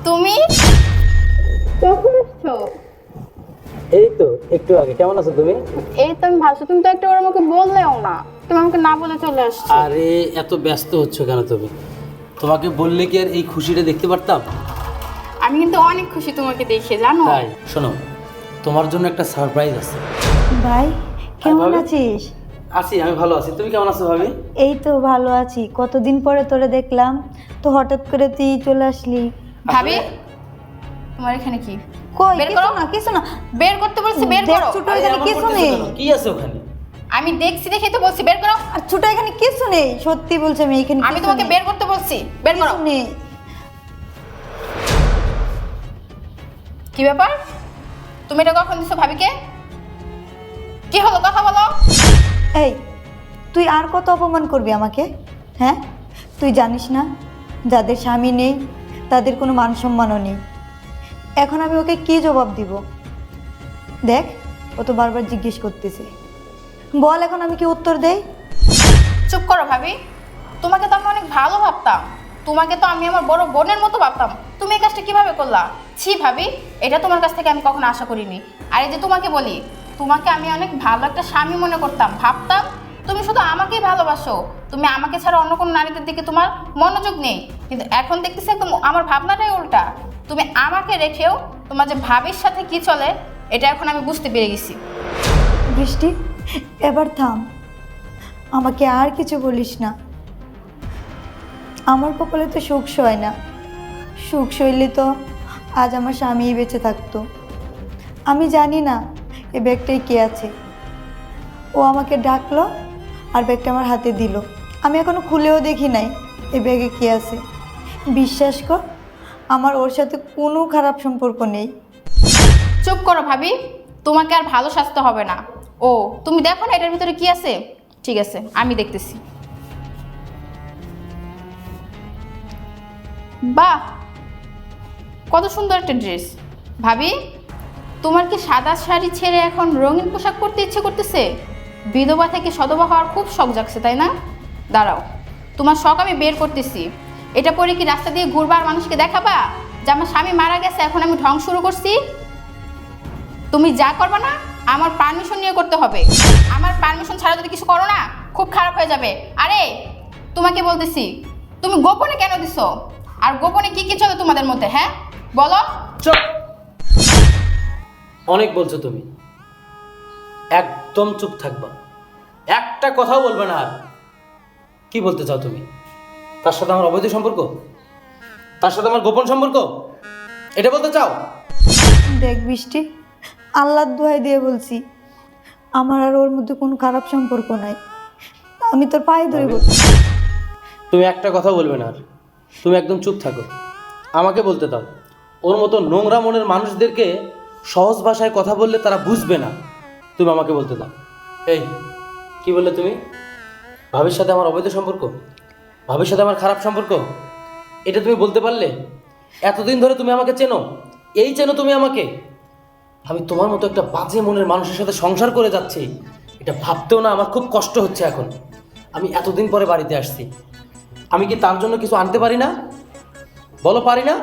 তুমি কখন এসছো? এই তো একটু আগে। কেমন আছো তুমি? এই তো আমি ভাবছি, তুমি তো একটা ওর আমাকে বললেও না, তুমি আমাকে না বলে চলে আসছো। আরে এত ব্যস্ত হচ্ছ কেন তুমি? তোমাকে বললে কি আর এই খুশিটা দেখতে পারতাম? আমি কিন্তু অনেক খুশি তোমাকে দেখে, জানো। তাই শোনো, তোমার জন্য একটা সারপ্রাইজ আছে। ভাই কেমন ভাবি? আছিস? আছি, আমি ভালো আছি। তুমি কেমন আছো ভাবি? এই তো ভালো আছি, কতদিন পরে তোরে দেখলাম, তো হঠাৎ করে তুই চলে আসলি। ভাবি, তোমার এখানে কি? কই বের কিছু করো। না কিছু না। বের করতে বলছি, বের দেখ করো। ছোট আরে এখানে এমন কিছু করতেছো নেই। কেন? কি আছে ওখানে? আমি দেখছি দেখেই তো বলছি বের করো। আর ছোট এখানে কিছু নেই, সত্যি বলছি আমি এখানে আমি কিছু তোমাকে নেই। বের করতে বলছি, বের করো। কিছু নেই। কি ব্যাপার? তুমি এটা কখন দিছো ভাবিকে? কি হলো, কথা বলো। এই তুই আর কত অপমান করবি আমাকে? হ্যাঁ, তুই জানিস না যাদের স্বামী নেই তাদের কোনো মান সম্মানও নেই। এখন আমি ওকে কি জবাব দিব? দেখ, ও তো বারবার জিজ্ঞেস করতেছে, বল এখন আমি কি উত্তর দেই? চুপ করো ভাবি। তোমাকে তো আমি অনেক ভালো ভাবতাম, তোমাকে তো আমি আমার বড় বোনের মতো ভাবতাম। তুমি এই কাজটা কিভাবে করলা? ছি ভাবি, এটা তোমার কাছ থেকে আমি কখনো আশা করিনি। আর এই যে তোমাকে বলি, তোমাকে আমি অনেক ভালো একটা স্বামী মনে করতাম, ভাবতাম তুমি শুধু আমাকেই ভালোবাসো, তুমি আমাকে ছাড়া অন্য কোনো নারীদের দিকে তোমার মনোযোগ নেই। কিন্তু এখন দেখতেছি একদম আমার ভাবনাটাই উল্টা। তুমি আমাকে রেখেও তোমার যে ভাবির সাথে কি চলে, এটা এখন আমি বুঝতে পেরে গেছি। বৃষ্টি, এবার থাম, আমাকে আর কিছু বলিস না। আমার কপালে তো সুখ সয় না, সুখ সইলে তো আজ আমার স্বামীই বেঁচে থাকতো। আমি জানি না এ ব্যাগটাই কে আছে। ও আমাকে ডাকলো আর ব্যাগটা আমার হাতে দিল, আমি এখনো খুলেও দেখি নাই এ ব্যাগে কে আছে। বিশ্বাস কর, আমার ওর সাথে কোনো খারাপ সম্পর্ক নেই। চুপ করো ভাবি, তোমাকে আর ভালো সাজতে হবে না। ও তুমি দেখো না এটার ভিতরে কি আছে? ঠিক আছে, আমি দেখতেছি। বাহ, কত সুন্দর একটা ড্রেস। ভাবি, তোমার কি সাদা শাড়ি ছেড়ে এখন রঙিন পোশাক পরতে ইচ্ছে করতেছে? বিধবা থেকে সধবা হওয়ার খুব শখ জাগছে, তাই না? দাঁড়াও, তোমার শখ আমি বের করতেছি। এটা পরে কি রাস্তা দিয়ে ঘুরবা আর মানুষকে দেখাবা যে আমার স্বামী মারা গেছে, এখন আমি ঢং শুরু করছি? তুমি যা করবে না আমার পারমিশন নিয়ে করতে হবে। আমার পারমিশন ছাড়া যদি কিছু করো না, খুব খারাপ হয়ে যাবে। আরে তোমাকে বলতেছি, তুমি গোপনে কেন দিছো? আর গোপনে কি কি চলে তোমাদের মধ্যে, হ্যাঁ বলো। চুপ! অনেক বলছো তুমি, একদম চুপ থাকবা, একটা কথাও বলবে না। আর কি বলতে চাও তুমি? তার সাথে আমার অবৈধ সম্পর্ক, তার সাথে আমার গোপন সম্পর্ক, এটা বলতে চাও? দেখ বৃষ্টি, আল্লাহর দোহাই দিয়ে বলছি, আমার আর ওর মধ্যে কোনো খারাপ সম্পর্ক নাই। আমি তোর পায়ে ধরে বলছি। তুমি একটা কথা বলবে না। আর তুমি একদম চুপ থাকো, আমাকে বলতে দাও। ওর মতো নোংরা মনের মানুষদেরকে সহজ ভাষায় কথা বললে তারা বুঝবে না। তুমি আমাকে বলতে দাও। এই কি বললে তুমি? ভাবির সাথে আমার অবৈধ সম্পর্ক, ভাবির সাথে আমার খারাপ সম্পর্ক, এটা তুমি বলতে পারলে? এতদিন ধরে তুমি আমাকে চেনো, এই চেনো তুমি আমাকে। আমি তোমার মতো একটা বাজে মনের মানুষের সাথে সংসার করে যাচ্ছি, এটা ভাবতেও না আমার খুব কষ্ট হচ্ছে এখন। আমি এতদিন পরে বাড়িতে আসছি, আমি কি তার জন্য কিছু আনতে পারি না? বলো, পারি না?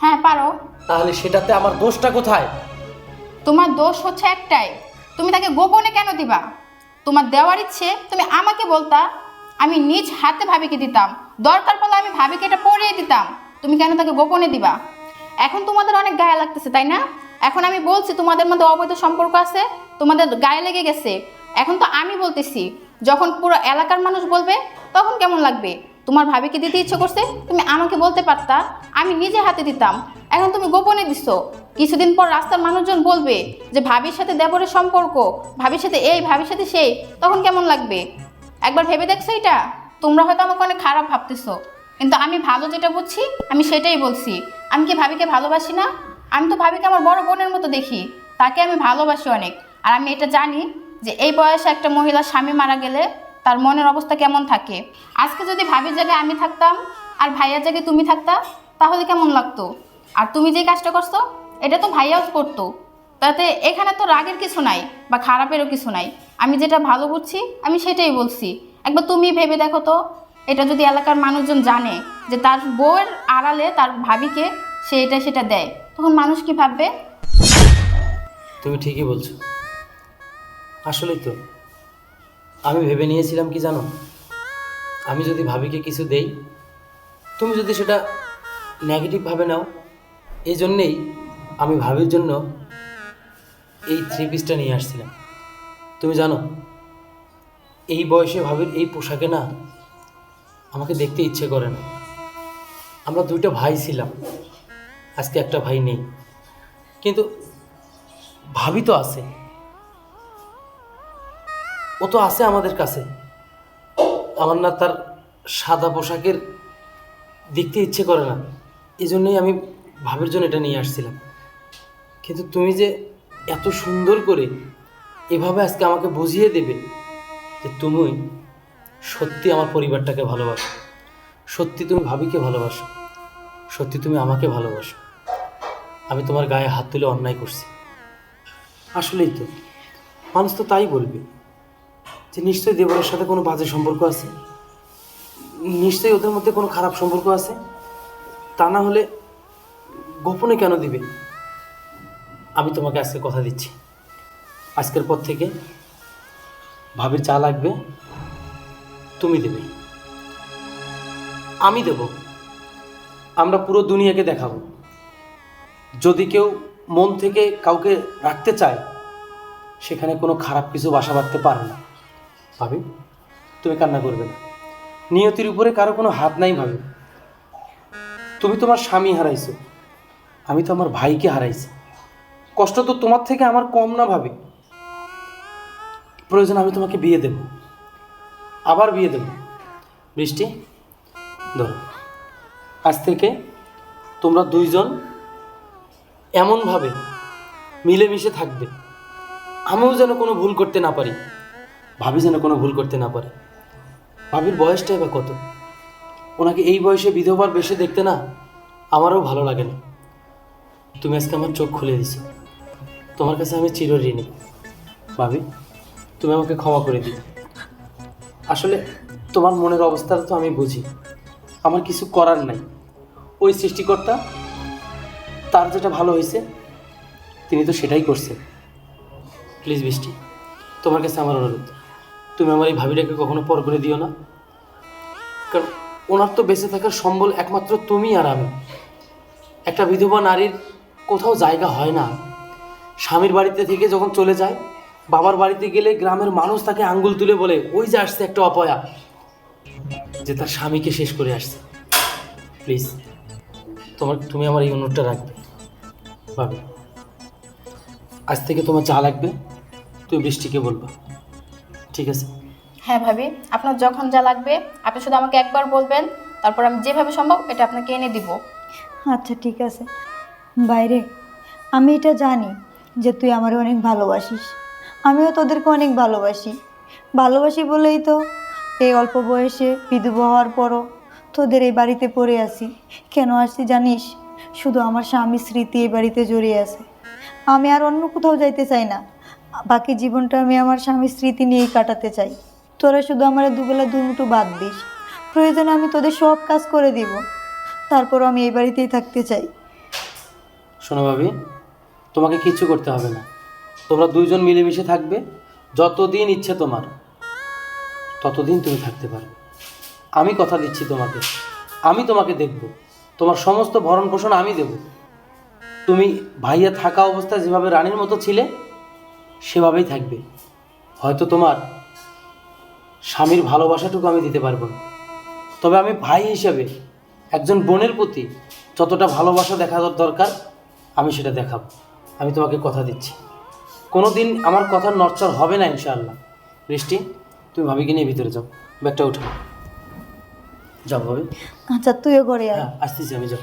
হ্যাঁ পারো। তাহলে সেটাতে আমার দোষটা কোথায়? তোমার দোষ হচ্ছে একটাই, তুমি তাকে গোপনে কেন দিবা? তোমার দেওয়ার ইচ্ছে তুমি আমাকে বলতা, আমি নিজ হাতে ভাবিকে দিতাম। দরকার পড়লে আমি ভাবিকে এটা পরিয়ে দিতাম। তুমি কেন তাকে গোপনে দিবা? এখন তোমাদের অনেক গায়ে লাগতেছে, তাই না? এখন আমি বলছি তোমাদের মধ্যে অবৈধ সম্পর্ক আছে, তোমাদের গায়ে লেগে গেছে। এখন তো আমি বলতেছি, যখন পুরো এলাকার মানুষ বলবে তখন কেমন লাগবে? তোমার ভাবিকে দিতে ইচ্ছে করছে, তুমি আমাকে বলতে পারতা, আমি নিজে হাতে দিতাম। এখন তুমি গোপনে দিছো। কিছুদিন পর রাস্তার মানুষজন বলবে যে ভাবির সাথে দেবরের সম্পর্ক, ভাবির সাথে এই, ভাবির সাথে সেই, তখন কেমন লাগবে? একবার ভেবে দেখছো এটা? তোমরা হয়তো আমাকে অনেক খারাপ ভাবতেছো, কিন্তু আমি ভালো যেটা বুঝছি আমি সেটাই বলছি। আমি কি ভাবিকে ভালোবাসি না? আমি তো ভাবিকে আমার বড় বোনের মতো দেখি, তাকে আমি ভালোবাসি অনেক। আর আমি এটা জানি যে এই বয়সে একটা মহিলার স্বামী মারা গেলে তার মনের অবস্থা কেমন থাকে। আজকে যদি ভাবির জায়গায় আমি থাকতাম আর ভাইয়ার জায়গায় তুমি থাকতা, তাহলে কেমন লাগতো? আর তুমি যে কাজটা করছো এটা তো ভাইয়াও করতো, তাতে এখানে তো রাগের কিছু নাই বা খারাপেরও কিছু নাই। আমি যেটা ভালো বুঝছি আমি সেটাই বলছি। একবার তুমি ভেবে দেখো তো, এটা যদি এলাকার মানুষজন জানে যে তার বউয়ের আড়ালে তার ভাবিকে সে এটা সেটা দেয়, তখন মানুষ কি ভাববে? তুমি ঠিকই বলছো। আসলেই তো আমি ভেবে নিয়েছিলাম কি জানো, আমি যদি ভাবিকে কিছু দেই, তুমি যদি সেটা নেগেটিভভাবে নাও, এই জন্যেই আমি ভাবির জন্য এই 3 পিসটা নিয়ে আসছিলাম। তুমি জানো, এই বয়সে ভাবির এই পোশাকে না আমাকে দেখতে ইচ্ছে করে না। আমরা 2টা ভাই ছিলাম, আজকে একটা ভাই নেই, কিন্তু ভাবি তো আছে, ও তো আছে আমাদের কাছে। আমার না তার সাদা পোশাকের দেখতে ইচ্ছে করে না, এই জন্যই আমি ভাবির জন্য এটা নিয়ে আসছিলাম। কিন্তু তুমি যে এত সুন্দর করে এভাবে আজকে আমাকে বুঝিয়ে দেবে যে তুমি সত্যি আমার পরিবারটাকে ভালোবাসো, সত্যি তুমি ভাবিকে ভালোবাসো, সত্যি তুমি আমাকে ভালোবাসো, আমি তোমার গায়ে হাত তুলে অন্যায় করছি। আসলেই তো মানুষ তো তাই বলবে যে নিশ্চয়ই দেবরের সাথে কোনো বাজে সম্পর্ক আছে, নিশ্চয়ই ওদের মধ্যে কোনো খারাপ সম্পর্ক আছে, তা না হলে গোপনে কেন দিবে। আমি তোমাকে আজকে কথা দিচ্ছি, আজকের পর থেকে ভাবির যা লাগবে তুমি দেবে, আমি দেব, আমরা পুরো দুনিয়াকে দেখাবো। যদি কেউ মন থেকে কাউকে রাখতে চায়, সেখানে কোনো খারাপ কিছু বাসা বাঁধতে পারে না। ভাবি, তুমি কান্না করবে না, নিয়তির উপরে কারো কোনো হাত নাই। ভাবি, তুমি তোমার স্বামী হারাইছো, আমি তো আমার ভাইকে হারাইছি, কষ্ট তো তোমার থেকে আমার কম না। ভাবি, প্রয়োজন আমি তোমাকে বিয়ে দেব, আবার বিয়ে দেব। বৃষ্টি, ধরো, আজ থেকে তোমরা 2জন এমনভাবে মিলেমিশে থাকবে, আমিও যেন কোনো ভুল করতে না পারি, ভাবি যেন কোনো ভুল করতে না পারে। ভাবির বয়সটাই বা কত, ওনাকে এই বয়সে বিধবার বেশি দেখতে না আমারও ভালো লাগে না। তুমি আজকে আমার চোখ খুলে দিছো, তোমার কাছে আমি চিরঋণী। ভাবি, তুমি আমাকে ক্ষমা করে দিও। আসলে তোমার মনের অবস্থাটা তো আমি বুঝি, আমার কিছু করার নাই। ওই সৃষ্টিকর্তা, তার যেটা ভালো হয়েছে তিনি তো সেটাই করছেন। প্লিজ বৃষ্টি, তোমার কাছে আমার অনুরোধ, তুমি আমার এই ভাবিটাকে কখনো পর করে দিও না, কারণ ওনার তো বেঁচে থাকার সম্বল একমাত্র তুমি আর আমি। একটা বিধবা নারীর কোথাও জায়গা হয় না, স্বামীর বাড়িতে থেকে যখন চলে যায়, বাবার বাড়িতে গেলে গ্রামের মানুষ তাকে আঙ্গুল তুলে বলে ওই যে আসছে একটা অপয়া, যে তার স্বামীকে শেষ করে আসছে। প্লিজ তুমি আমার এই অনুরোধটা রাখবে। ভাবি, আজ থেকে তোমার যা লাগবে তুমি বৃষ্টিকে বলবা, ঠিক আছে? হ্যাঁ ভাবি, আপনার যখন যা লাগবে আপনি শুধু আমাকে একবার বলবেন, তারপর আমি যেভাবে সম্ভব এটা আপনাকে এনে দিব। আচ্ছা ঠিক আছে। বাইরে, আমি এটা জানি যে তুই আমার অনেক ভালোবাসিস, আমিও তোদেরকে অনেক ভালোবাসি। ভালোবাসি বলেই তো এই অল্প বয়সে বিধবা হওয়ার পরও তোদের এই বাড়িতে পড়ে আছি। কেন আসছি জানিস? শুধু আমার স্বামী স্মৃতি এই বাড়িতে জড়িয়ে আছে। আমি আর অন্য কোথাও যাইতে চাই না, বাকি জীবনটা আমি আমার স্বামী স্মৃতি নিয়েই কাটাতে চাই। তোরা শুধু আমার দুবেলা দুমুঠো বাদ দিস, প্রয়োজনে আমি তোদের সব কাজ করে দিব, তারপরও আমি এই বাড়িতেই থাকতে চাই। শোনো ভাবি, তোমাকে কিচ্ছু করতে হবে না, তোমরা 2জন মিলেমিশে থাকবে, যতদিন ইচ্ছে তোমার ততদিন তুমি থাকতে পারবে। আমি কথা দিচ্ছি তোমাকে, আমি তোমাকে দেখব, তোমার সমস্ত ভরণ পোষণ আমি দেব। তুমি ভাইয়া থাকা অবস্থায় যেভাবে রানীর মতো ছিলে সেভাবেই থাকবে। হয়তো তোমার স্বামীর ভালোবাসাটুকু আমি দিতে পারবো না, তবে আমি ভাই হিসেবে একজন বোনের প্রতি যতটা ভালোবাসা দেখা দরকার আমি সেটা দেখাবো। আমি তোমাকে কথা দিচ্ছি, কোনো দিন আমার কথার নড়চড় হবে না ইনশাআল্লাহ। বৃষ্টি, তুমি ভাবিকে নিয়ে ভিতরে যাও, ব্যাগটা উঠো, যাও ভাবি। আচ্ছা তুইও করে আয়। হ্যাঁ, আসতেছি আমি, যাও।